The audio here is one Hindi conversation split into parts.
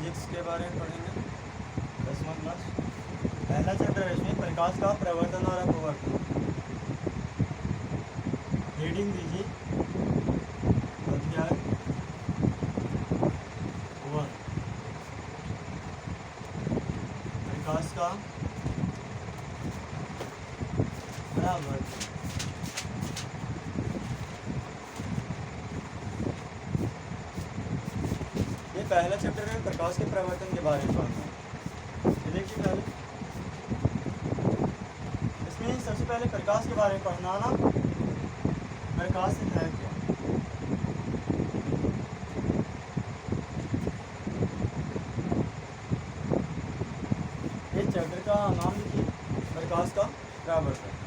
फिजिक्स के बारे में पढ़ेंगे। 10वां क्लास, पहला चैप्टर है इसमें प्रकाश का प्रवर्तन और अपवर्तन। रीडिंग दीजिए। अध्याय 1, प्रकाश का परावर्तन। ये पहला चैप्टर है प्रकाश के प्रवर्तन के बारे में पढ़ना है। ये देखिए पहले इसमें सबसे पहले प्रकाश के बारे में पढ़ना ना, प्रकाश है क्या। इस चैप्टर का नाम लिखिए प्रकाश का परावर्तन।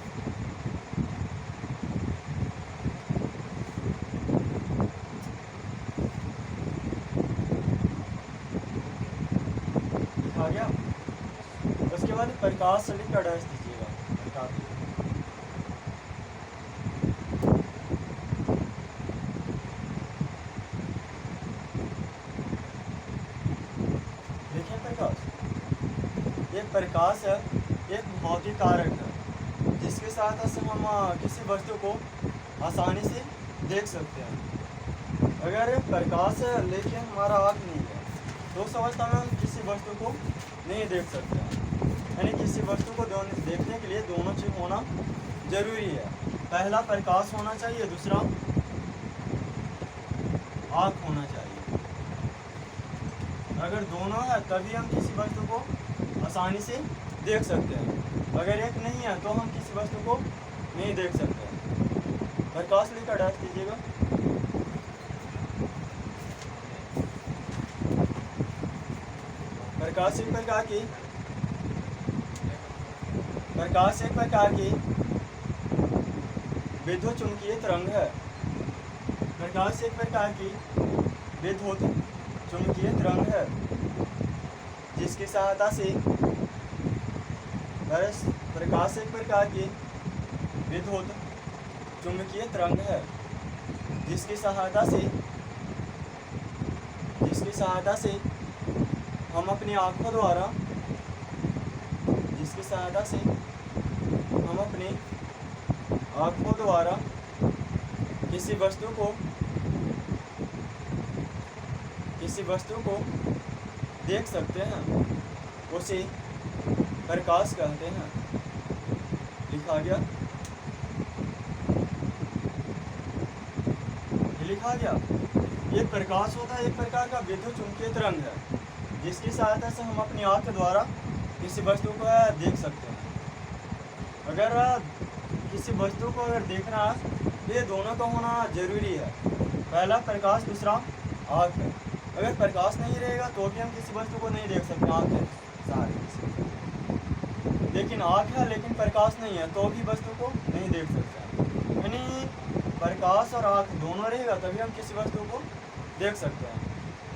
लिखा गया। उसके बाद प्रकाश से लिखकर डैश दीजिएगा। प्रकाश देखिए, प्रकाश एक प्रकाश है, एक भौतिक कारक है जिसके साथ हम किसी वस्तु को आसानी से देख सकते हैं। अगर प्रकाश है लेकिन हमारा आँख नहीं है तो उस अवस्था में हम किसी वस्तु को नहीं देख सकते हैं। यानी किसी वस्तु को देखने के लिए दोनों चीज़ होना जरूरी है। पहला प्रकाश होना चाहिए, दूसरा आँख होना चाहिए। अगर दोनों है तभी हम किसी वस्तु को आसानी से देख सकते हैं। अगर एक नहीं है तो हम किसी वस्तु को नहीं देख सकते। प्रकाश लेकर डाल दीजिएगा। प्रकाश एक प्रकार की विद्युत चुंबकीय तरंग है। प्रकाश एक प्रकार की विद्युत चुंबकीय तरंग है जिसकी सहायता से प्रकाश एक प्रकार की विद्युत चुंबकीय तरंग है जिसकी सहायता से हम अपनी आँखों द्वारा किसी वस्तु को देख सकते हैं, उसे प्रकाश कहते हैं। लिखा गया। लिखा गया। ये प्रकाश होता है एक प्रकार का विद्युत चुंबकीय तरंग है जिसकी सहायता से हम अपनी आँख द्वारा किसी वस्तु को देख सकते हैं। अगर किसी वस्तु को देखना ये दोनों का होना जरूरी है। पहला प्रकाश, दूसरा आँख है। अगर प्रकाश नहीं रहेगा तो भी हम किसी वस्तु को नहीं देख सकते आँख के सहारे से। लेकिन आँख है लेकिन प्रकाश नहीं है तो भी वस्तु को नहीं देख सकते। यानी प्रकाश और आँख दोनों रहेगा तभी हम किसी वस्तु को देख सकते हैं।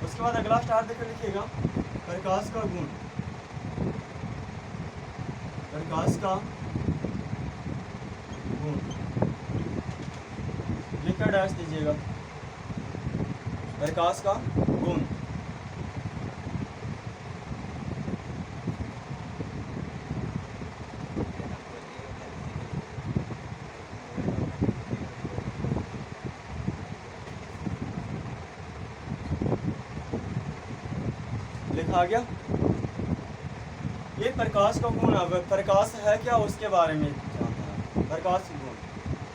उसके बाद अगला स्टार देकर लिखिएगा प्रकाश का गुण। प्रकाश का गुण लिखकर डैश दीजिएगा। प्रकाश का गुण। लिखा गया। ये प्रकाश का गुण। अब प्रकाश है क्या उसके बारे में जानना है। प्रकाश गुण,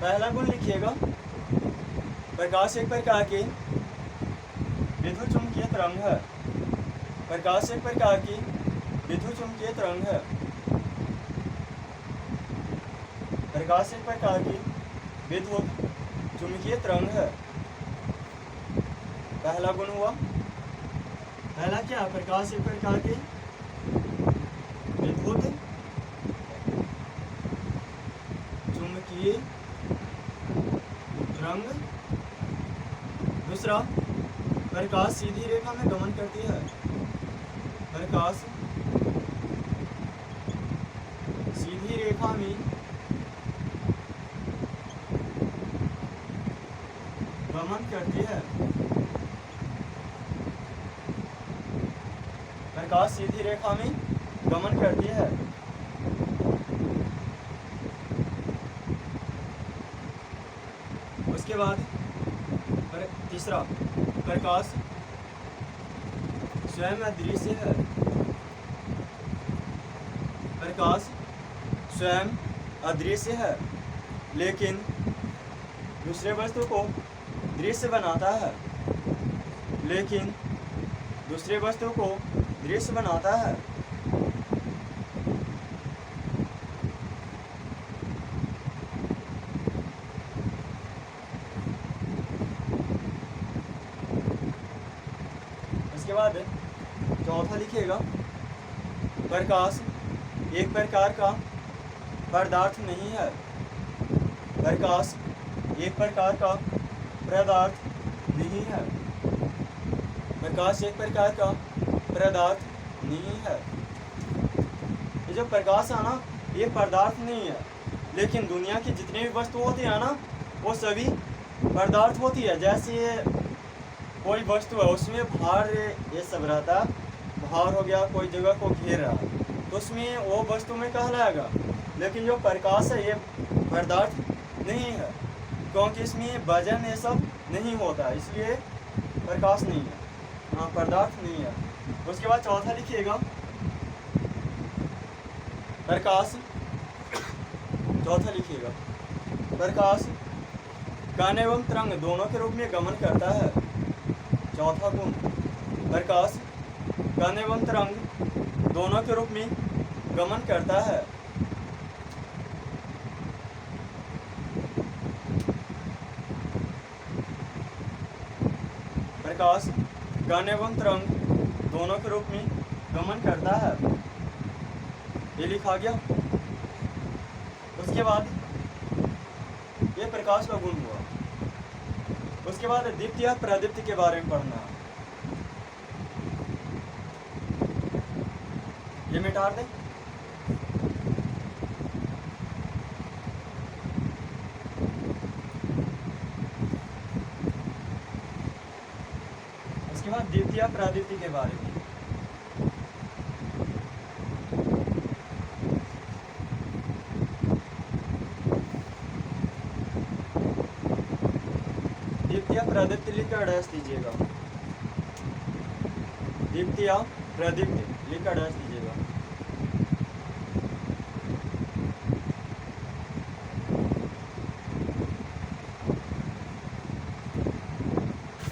पहला गुण लिखिएगा प्रकाश एक प्रकार की विद्युत चुंबकीय तरंग है। प्रकाश एक प्रकार की विद्युत चुंबकीय तरंग है। प्रकाश एक प्रकार की विद्युत चुंबकीय तरंग है। पहला गुण हुआ। पहला क्या, प्रकाश एक प्रकार की विद्युत चुंबकीय तरंग। दूसरा, प्रकाश सीधी रेखा में गमन करती है। प्रकाश सीधी रेखा में गमन करती है। प्रकाश सीधी रेखा में गमन करती है। उसके बाद तीसरा, प्रकाश स्वयं अदृश्य है। प्रकाश स्वयं अदृश्य है, लेकिन दूसरे वस्तु को दृश्य बनाता है। लेकिन दूसरे वस्तु को दृश्य बनाता है। उसके बाद चौथा लिखिएगा, प्रकाश एक प्रकार का पदार्थ नहीं है। प्रकाश एक प्रकार का पदार्थ नहीं है। प्रकाश एक प्रकार का पदार्थ नहीं है। ये जो प्रकाश है ना, ये पदार्थ नहीं है, लेकिन दुनिया की जितनी भी वस्तु होती है ना, वो सभी पदार्थ होती है। जैसे कोई वस्तु है, उसमें भार ये सब रहता है, भार हो गया, कोई जगह को घेर रहा है, तो उसमें वो वस्तु में कहलाएगा। लेकिन जो प्रकाश है, ये पदार्थ नहीं है, क्योंकि इसमें वजन ये सब नहीं होता, इसलिए प्रकाश नहीं है। हाँ, पदार्थ नहीं है। उसके बाद चौथा लिखिएगा, प्रकाश, चौथा लिखिएगा, प्रकाश कण एवं तरंग दोनों के रूप में गमन करता है। चौथा गुण, प्रकाश कण एवं तरंग दोनों के रूप में गमन करता है। प्रकाश कण एवं तरंग दोनों के रूप में गमन करता है। ये लिखा गया। उसके बाद ये प्रकाश का गुण हुआ। उसके बाद दीप्ति या प्रदीप्ति के बारे में पढ़ना है। ये मिटा दें। उसके बाद दीप्ति या प्रदीप्ति के बारे में। दीप्ति या प्रदीप्ति लिखकर डैश दीजिएगा। दीप्ति या प्रदीप्ति लिखकर डैश दीजिएगा।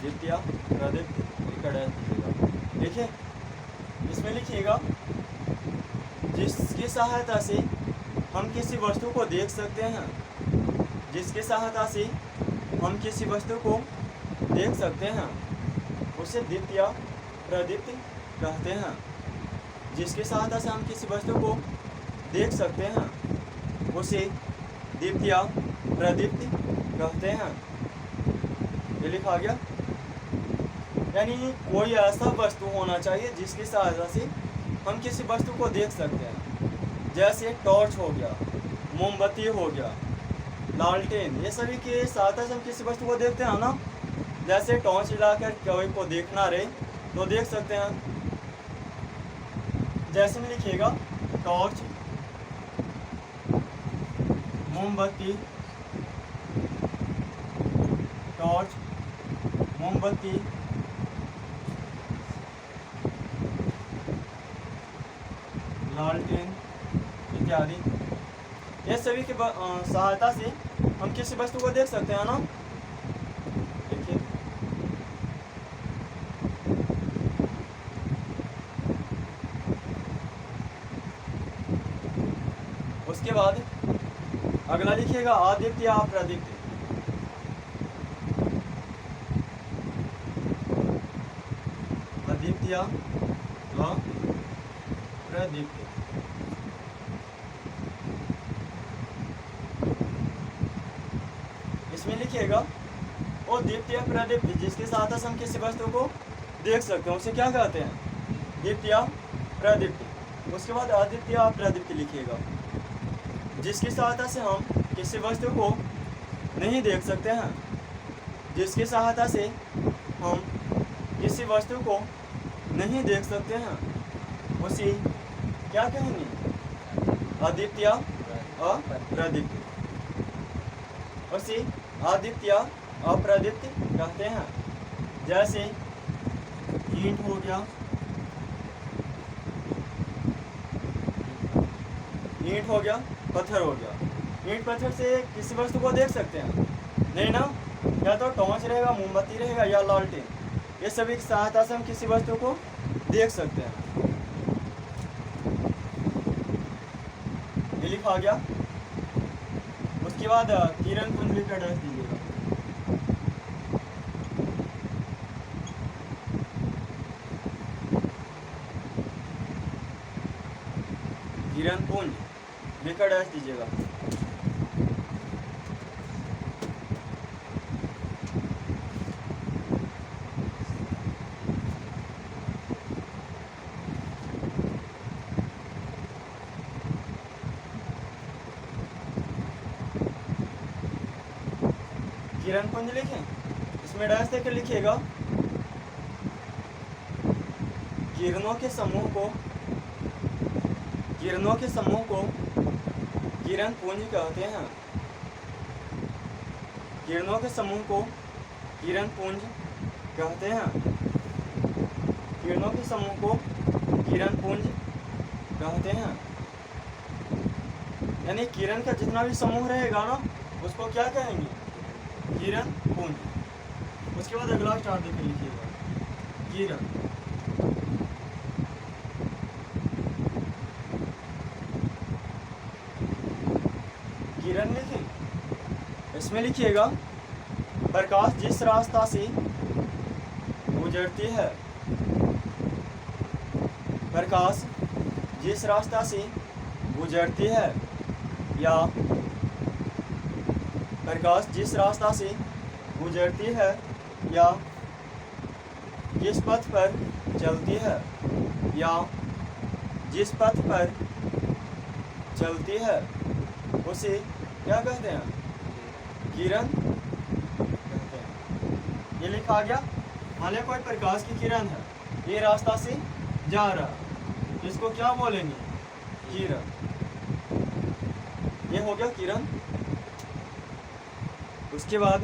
दीप्ति या प्रदीप्ति लिखकर डैश दीजिएगा। देखिए, इसमें लिखिएगा, जिसकी सहायता से हम किसी वस्तु को देख सकते हैं। जिसकी सहायता से हम किसी वस्तु को देख सकते हैं, उसे दीप्ति या प्रदीप्ति कहते हैं। जिसकी सहायता से हम किसी वस्तु को देख सकते हैं, उसे दीप्ति या प्रदीप्ति कहते हैं। ये लिखा गया। यानी कोई ऐसा वस्तु होना चाहिए जिसकी सहायता से हम किसी वस्तु को देख सकते हैं। जैसे टॉर्च हो गया, मोमबत्ती हो गया, लालटेन, ये सभी के सहायता से हम किसी वस्तु को देखते हैं ना। जैसे टॉर्च जलाकर कोई को देखना रहे तो देख सकते हैं। जैसे में लिखिएगा, टॉर्च, मोमबत्ती, टॉर्च, मोमबत्ती, लालटेन इत्यादि, ये सभी के सहायता से हम किसी वस्तु को देख सकते हैं ना। देखिए, उसके बाद अगला लिखिएगा, आदित्य या प्रदीप्ति। आदित्य या प्रदीप्ति। इसमें लिखिएगा, वो दीप्ति या प्रदीप्ति जिसके साथ हम किसी वस्तु को देख सकते हैं, उसे क्या कहते हैं? दीप्ति या प्रदीप्ति। उसके बाद आदित्य या प्रदीप्ति लिखिएगा, जिसकी सहायता से हम किसी वस्तु को नहीं देख सकते हैं। जिसकी सहायता से हम किसी वस्तु को नहीं देख सकते हैं, उसी क्या कहेंगे, आदित्य अप्रदीप्त, उसी आदित्य अप्रदीप्त कहते हैं। जैसे ईंट हो गया, ईंट हो गया, पत्थर हो गया। ईंट पत्थर से किसी वस्तु को देख सकते हैं नहीं ना, या तो टॉर्च रहेगा, मोमबत्ती रहेगा या लालटेन, ये सभी की सहायता से हम किसी वस्तु को देख सकते हैं। ये लिखा गया। उसके बाद किरण पुंज लिखकर एड्रेस दीजिएगा। किरण पुंज लिखकर एड्रेस दीजिएगा। किरण पुंज लिखें, इसमें डैश देकर लिखिएगा। किरणों के समूह को किरण पुंज कहते हैं। किरणों के समूह को किरण पुंज कहते हैं। किरणों के समूह को किरण पुंज कहते हैं। यानी किरण का जितना भी समूह रहेगा ना, उसको क्या कहेंगे, किरण पुंज। उसके बाद अगला स्टार देकर लिखिएगा, किरण। किरण लिखें, इसमें लिखिएगा प्रकाश जिस रास्ता से गुजरती है, प्रकाश जिस रास्ता से गुजरती है, या प्रकाश जिस रास्ता से गुजरती है या जिस पथ पर चलती है, या जिस पथ पर चलती है, उसे क्या कहते हैं, किरण कहते हैं। ये लिखा गया। मान लिया कोई प्रकाश की किरण है, ये रास्ता से जा रहा है, इसको क्या बोलेंगे, किरण। ये हो गया किरण। उसके बाद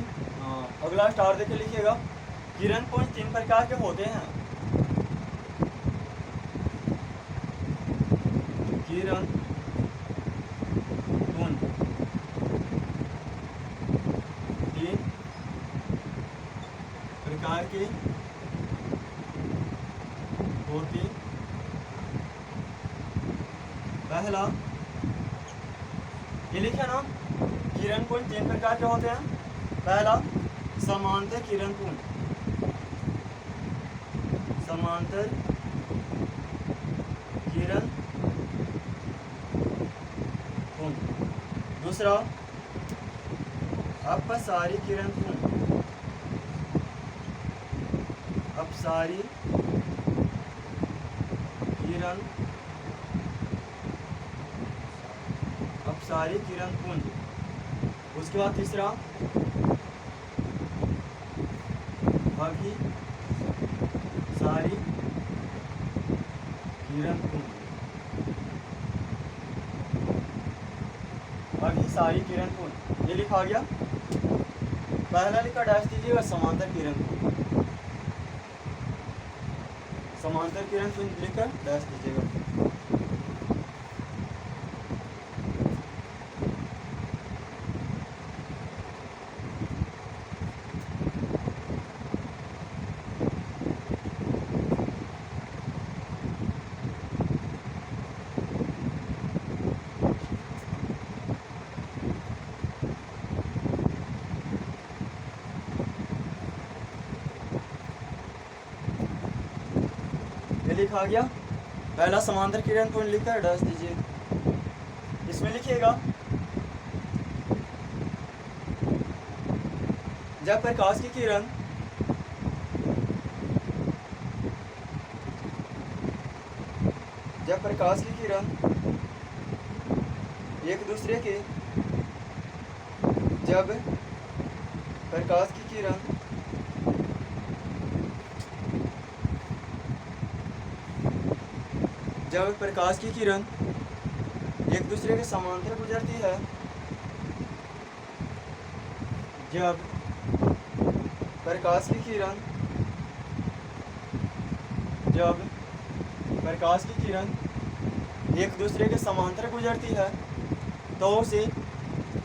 अगला स्टार देकर लिखिएगा। किरण पुंज 3 प्रकार के होते हैं। किरण पुंज 3 प्रकार के होते। पहला, ये लिखे ना, किरण पुंज 3 प्रकार के होते हैं। पहला, समांतर किरण पुंज, समांतर किरण पुंज। दूसरा, अपसारी किरण पुंज, अपसारी किरण, अपसारी किरण पुंज। उसके बाद तीसरा, अभिसारी किरण पुंज, अभिसारी किरण पुंज। ये लिखा गया। पहला लिखा डैश दीजिएगा, समांतर किरण पुंज, समांतर किरण पुंज लिखकर डैश दीजिएगा। लिखा गया। पहला समांतर किरण पुंज लिखकर डैश दीजिए। इसमें लिखिएगा, जब प्रकाश की किरण एक दूसरे के जब प्रकाश की किरण जब प्रकाश की किरण एक दूसरे के समांतर गुजरती है, जब प्रकाश की किरण एक दूसरे के समांतर गुजरती है तो उसे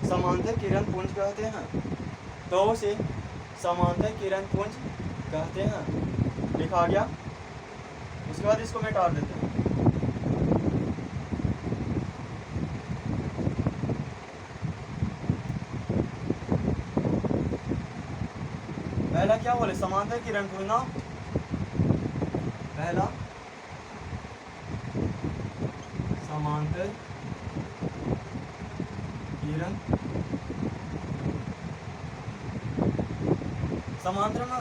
समांतर किरण पुंज कहते हैं। लिखा गया। उसके बाद इसको मिटा देते हैं। पहला क्या बोले, समांतर किरण पुंज ना, पहला समांतर किरण, समांतर में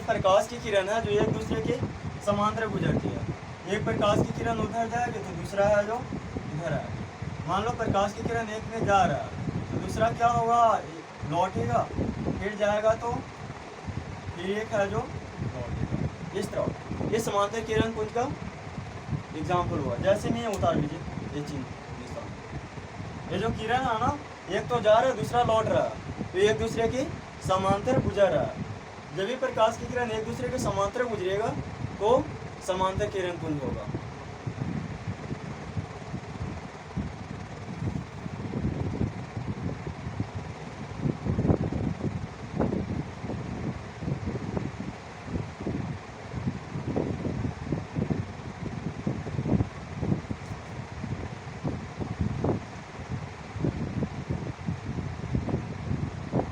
प्रकाश की किरण है जो एक दूसरे के समांतर गुजरती है। एक प्रकाश की किरण उधर जाएगी तो दूसरा है जो इधर है। मान लो प्रकाश की किरण एक में जा रहा है तो दूसरा क्या होगा, लौटेगा, फिर जाएगा तो फिर एक है जो लौटेगा। इस तरह ये समांतर किरण पुंज का एग्जाम्पल हुआ। जैसे में उतार लीजिए ये चिन्ह, ये जो किरण है ना, एक तो जा रहा है दूसरा लौट रहा है, तो एक दूसरे के समांतर गुजर रहा है। जब भी प्रकाश की किरण एक दूसरे के समांतर गुजरेगा तो समांतर किरण पुंज होगा।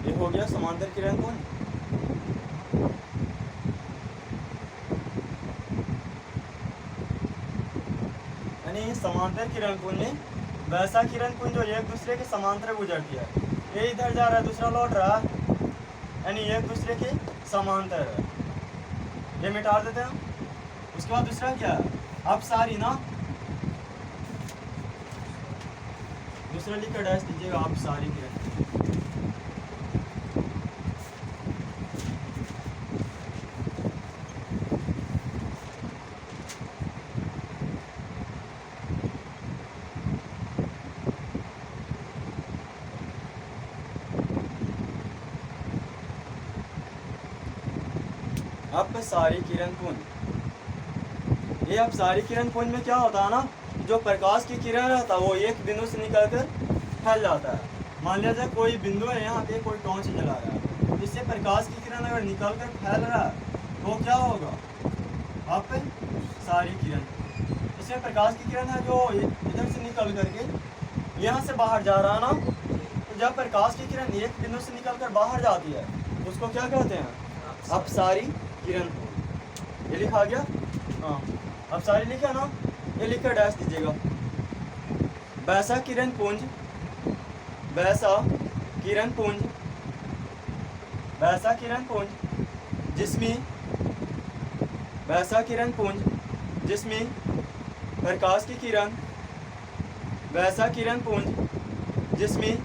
ये हो गया समांतर किरण पुंज। समांतर किरण पुंज में वैसा किरण पुंज जो एक दूसरे के समांतर गुजरती है, ये इधर जा रहा है दूसरा लौट रहा है, यानी एक दूसरे के समांतर है। ये मिटा देते हैं। उसके बाद दूसरा क्या है, अपसारी ना, दूसरा लिखकर डैश दीजिएगा, अपसारी किरण। अपसारी किरण पुंज। ये अपसारी किरण पुंज में क्या होता है ना, जो प्रकाश की किरण रहता है वो एक बिंदु से निकलकर फैल जाता है। मान लिया जाए कोई बिंदु है, यहाँ पे कोई टॉर्च जला रहा है, इससे प्रकाश की किरण अगर निकलकर फैल रहा है तो क्या होगा, अपसारी किरण। इसमें प्रकाश की किरण है जो इधर से निकल करके यहाँ से बाहर जा रहा है ना, तो जब प्रकाश की किरण एक बिंदु से निकलकर बाहर जाती है उसको क्या कहते हैं, अपसारी किरण पुंज। ये लिखा गया। हाँ, अपसारी लिखा ना, ये लिखकर डैश दीजिएगा। वैसा किरण पुंज, वैसा किरण पुंज, वैसा किरण पुंज जिसमें, वैसा किरण पुंज जिसमें प्रकाश की किरण, वैसा किरण पुंज जिसमें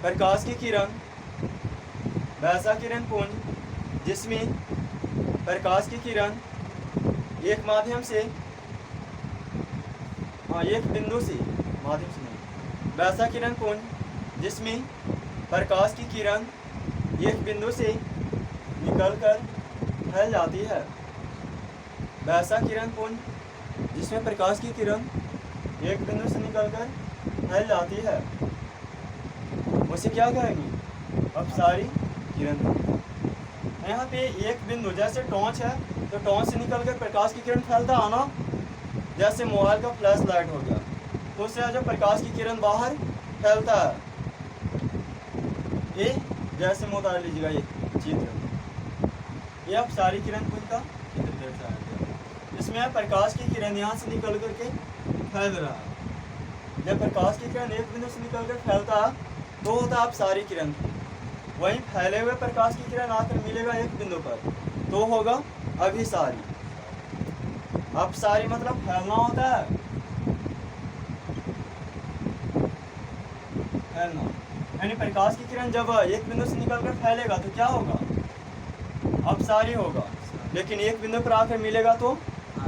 प्रकाश की किरण, वैसा किरण पुंज जिसमें प्रकाश की किरण एक माध्यम से, एक बिंदु से, माध्यम से नहीं, वैसा किरण पुंज जिसमें प्रकाश की किरण एक बिंदु से निकलकर फैल जाती है। वैसा किरण पुंज जिसमें प्रकाश की किरण एक बिंदु से निकलकर फैल जाती है उसे क्या कहेंगे, अपसारी किरण पुंज। यहाँ पे एक बिंदु, जैसे टॉर्च है तो टॉर्च से निकलकर प्रकाश की किरण फैलता है ना, जैसे मोबाइल का फ्लैश लाइट हो गया तो उससे जो प्रकाश की किरण बाहर फैलता है, ये जैसे में उतार लीजिएगा ये चित्र, ये अपसारी किरण पुंज का चित्र दर्शाया गया। इसमें प्रकाश की किरण यहाँ से निकल करके फैल रहा है। जब प्रकाश की किरण एक बिंदु से निकलकर फैलता है तो होता है अपसारी किरण पुंज। वहीं फैले हुए प्रकाश की किरण आकर मिलेगा एक बिंदु पर तो होगा अभिसारी। अपसारी मतलब फैलना होता है, फैलना, यानी प्रकाश की किरण जब एक बिंदु से निकलकर फैलेगा तो क्या होगा, अपसारी होगा, लेकिन एक बिंदु पर आकर मिलेगा तो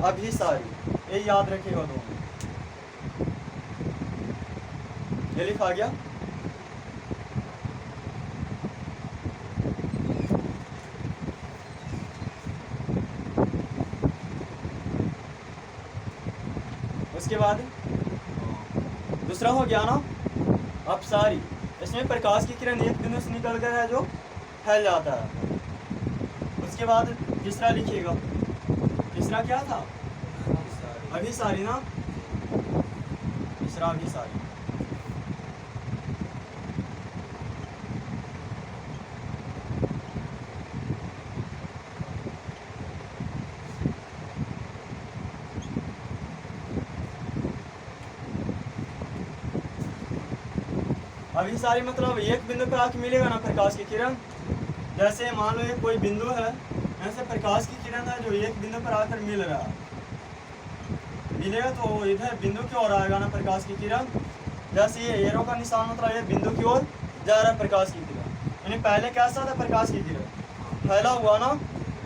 अभिसारी। ये याद रखिएगा दोनों। ये लिखा गया। उसके बाद दूसरा हो गया ना अपसारी। इसमें प्रकाश की किरण एक बिंदु से निकल कर है जो फैल जाता है। उसके बाद तीसरा लिखिएगा। तीसरा क्या था? अभिसारी ना। तीसरा अभिसारी। अभिसारी मतलब एक बिंदु पर आके मिलेगा ना प्रकाश की किरण। जैसे मान लो ये कोई बिंदु है, ऐसे प्रकाश की किरण है जो एक बिंदु पर आकर मिल रहा है, मिलेगा तो इधर बिंदु की ओर आएगा ना प्रकाश की किरण। जैसे ये एरो का निशान मतलब ये बिंदु की ओर जा रहा है प्रकाश की किरण। यानी पहले कैसा था प्रकाश की किरण? फैला हुआ ना,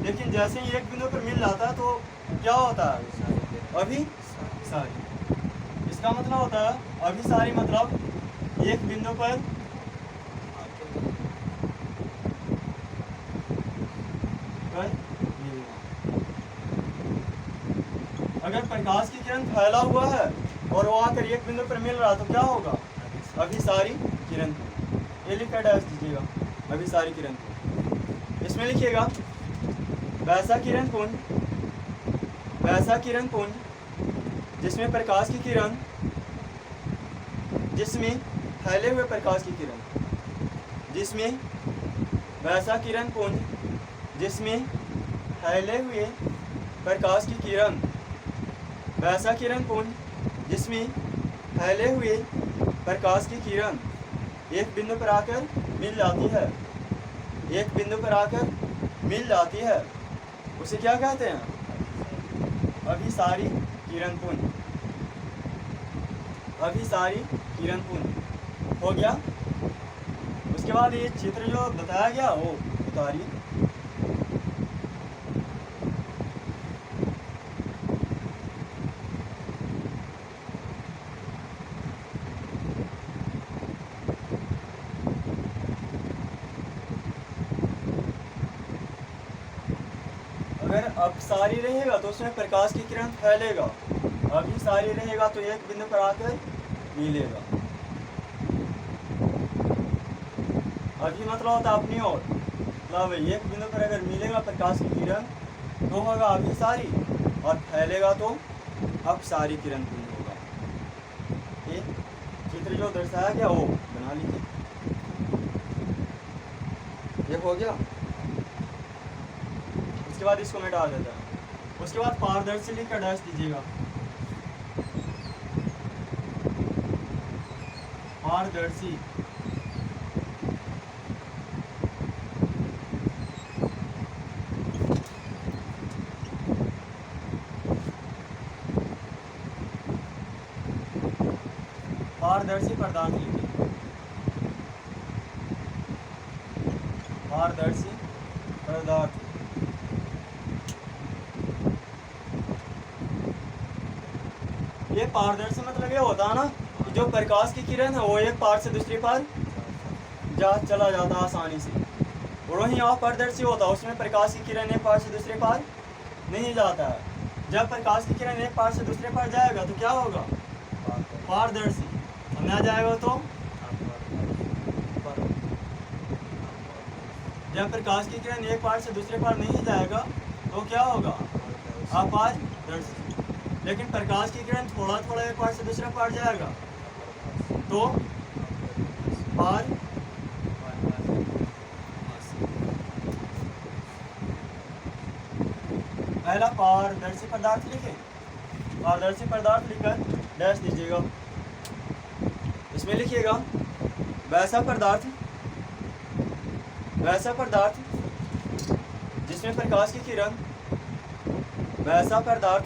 लेकिन जैसे ही एक बिंदु पर मिल जाता है तो क्या होता है? अभिसारी। इसका मतलब होता है अभिसारी मतलब एक बिंदु पर मिलना। अगर प्रकाश की किरण फैला हुआ है और वो आकर एक बिंदु पर मिल रहा है तो क्या होगा? अभिसारी किरण। ये लिखकर डैश दीजिएगा अभिसारी किरण। इसमें लिखिएगा वैसा किरण पुंज, वैसा किरण पुंज जिसमें प्रकाश की किरण, जिसमें फैले हुए प्रकाश की किरण, जिसमें वैसा किरण पुंज जिसमें फैले हुए प्रकाश की किरण, वैसा किरण पुंज जिसमें फैले हुए प्रकाश की किरण एक बिंदु पर आकर मिल जाती है, एक बिंदु पर आकर मिल जाती है, उसे क्या कहते हैं? अभिसारी किरण पुंज। अभिसारी किरण पुंज हो गया। उसके बाद ये चित्र जो बताया गया वो उतारिए। अगर अपसारी रहेगा तो उसमें प्रकाश की किरण फैलेगा, अभिसारी रहेगा तो एक बिंदु पर आकर मिलेगा। अभी मतलब होता है अपनी ओर, मतलब एक बिंदु पर अगर मिलेगा प्रकाश की किरण तो होगा अभिसारी, और फैलेगा तो अपसारी किरण पुंज होगा। ये चित्र जो दर्शाया गया वो बना लीजिए। ये हो गया। उसके बाद इसको मैं डाल देता हूँ। उसके बाद पारदर्शी लिखकर डैश दीजिएगा। पारदर्शी। पारदर्शी पदार्थ लिखिए। पारदर्शी पदार्थ। ये पारदर्शी मतलब ये होता है ना कि जो प्रकाश की किरण है वो एक पार से दूसरी पार चला जाता है आसानी से, और वहीं अपारदर्शी होता है, उसमें प्रकाश की किरण एक पार से दूसरे पार नहीं जाता है। जब प्रकाश की किरण एक पार से दूसरे पार जाएगा तो क्या होगा? पारदर्शी। और ना जाएगा तो जब प्रकाश की किरण एक पार से दूसरे पार नहीं जाएगा तो क्या होगा? अपारदर्शी। लेकिन प्रकाश की किरण थोड़ा थोड़ा एक पार से दूसरा पार जाएगा तो पार। पहला पारदर्शी पदार्थ लिखे। पारदर्शी पदार्थ लिखकर डैश दीजिएगा। इसमें लिखिएगा वैसा पदार्थ, वैसा पदार्थ जिसमें प्रकाश की किरण, वैसा पदार्थ,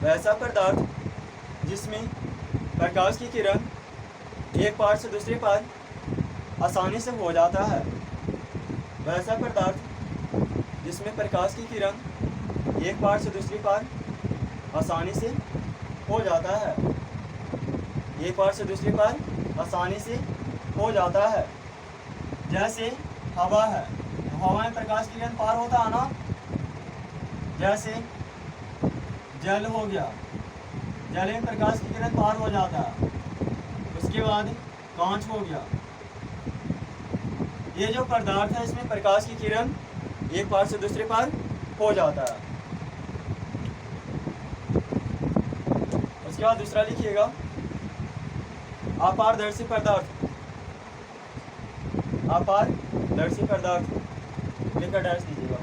वैसा पदार्थ जिसमें प्रकाश की किरण एक पार से दूसरे पार आसानी से हो जाता है, वैसा पदार्थ जिसमें प्रकाश की किरण एक पार से दूसरी पार आसानी से हो जाता है, एक पार से दूसरी पार आसानी से हो जाता है। जैसे हवा है, हवा में प्रकाश की किरण पार होता है ना। जैसे जल हो गया, जल में प्रकाश की किरण पार हो जाता है। उसके बाद कांच हो गया, ये जो पदार्थ है इसमें प्रकाश की किरण एक पार से दूसरे पार हो जाता है। उसके बाद दूसरा लिखिएगा अपारदर्शी पदार्थ, अपारदर्शी पदार्थ लिखकर डैश दीजिएगा।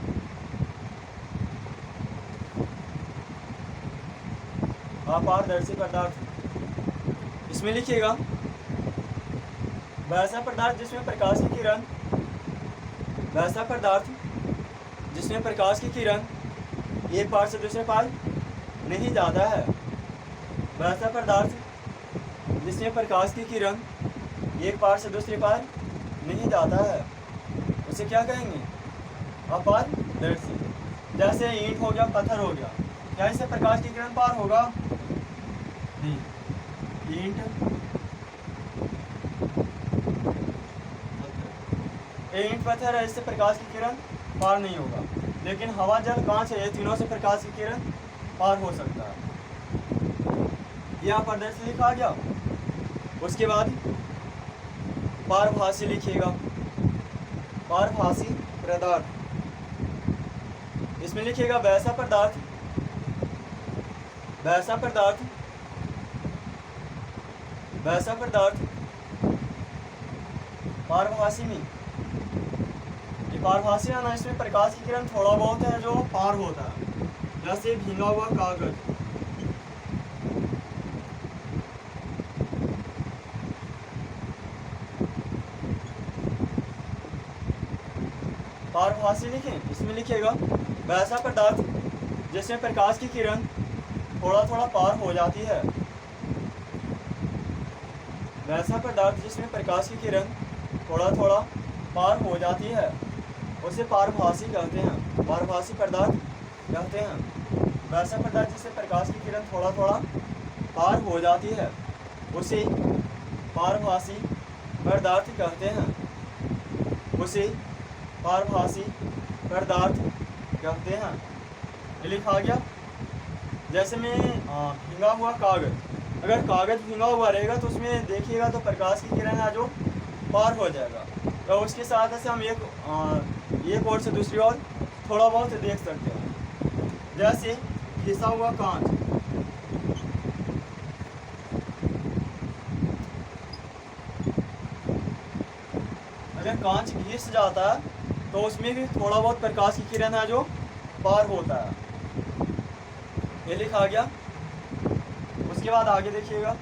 अपारदर्शी पदार्थ, इसमें लिखिएगा वैसा पदार्थ जिसमें प्रकाश की किरण, वैसा पदार्थ जिसमें प्रकाश की किरण एक पार से दूसरे पार नहीं जाता है। वैसा पदार्थ जिसमें प्रकाश की किरण एक पार से दूसरे पार नहीं जाता है, उसे क्या कहेंगे? अपारदर्शी। जैसे ईंट हो गया, पत्थर हो गया, क्या इससे प्रकाश की किरण पार होगा? नहीं। ईंट, पत्थर है, इससे प्रकाश की किरण पार नहीं होगा। लेकिन हवा, जल, कांच है, ये तीनों से प्रकाश की किरण पार हो सकता है। यह अपारदर्शी लिखा गया। उसके बाद पारभासी लिखिएगा, पारभासी पदार्थ, इसमें लिखिएगा वैसा पदार्थ, वैसा पदार्थ, वैसा पदार्थ पारभासी में, ये पारभासी है ना, इसमें प्रकाश की किरण थोड़ा बहुत है जो पार होता है। जैसे भींगा हुआ कागज, पारभासी लिखें। इसमें लिखिएगा वैसा पदार्थ जिसमें प्रकाश की किरण थोड़ा थोड़ा पार हो जाती है, वैसा पदार्थ जिसमें प्रकाश की किरण थोड़ा थोड़ा पार हो जाती है, उसे पारभासी कहते हैं, पारभासी पदार्थ कहते हैं। वैसा पदार्थ जिससे प्रकाश की किरण थोड़ा थोड़ा पार हो जाती है, उसे पारभासी पदार्थ कहते हैं, उसे पारभासी पदार्थ कहते हैं। ये लिखा गया। जैसे में भींगा हुआ कागज, अगर कागज भींगा हुआ रहेगा तो उसमें देखिएगा तो प्रकाश की किरण है जो पार हो जाएगा। तो उसके साथ ऐसे हम एक ओर से दूसरी ओर थोड़ा बहुत देख सकते हैं। जैसे घिसा हुआ कांच, अगर कांच घिस जाता है तो उसमें भी थोड़ा बहुत प्रकाश की किरण है जो पार होता है। ये लिखा गया। उसके बाद आगे देखिएगा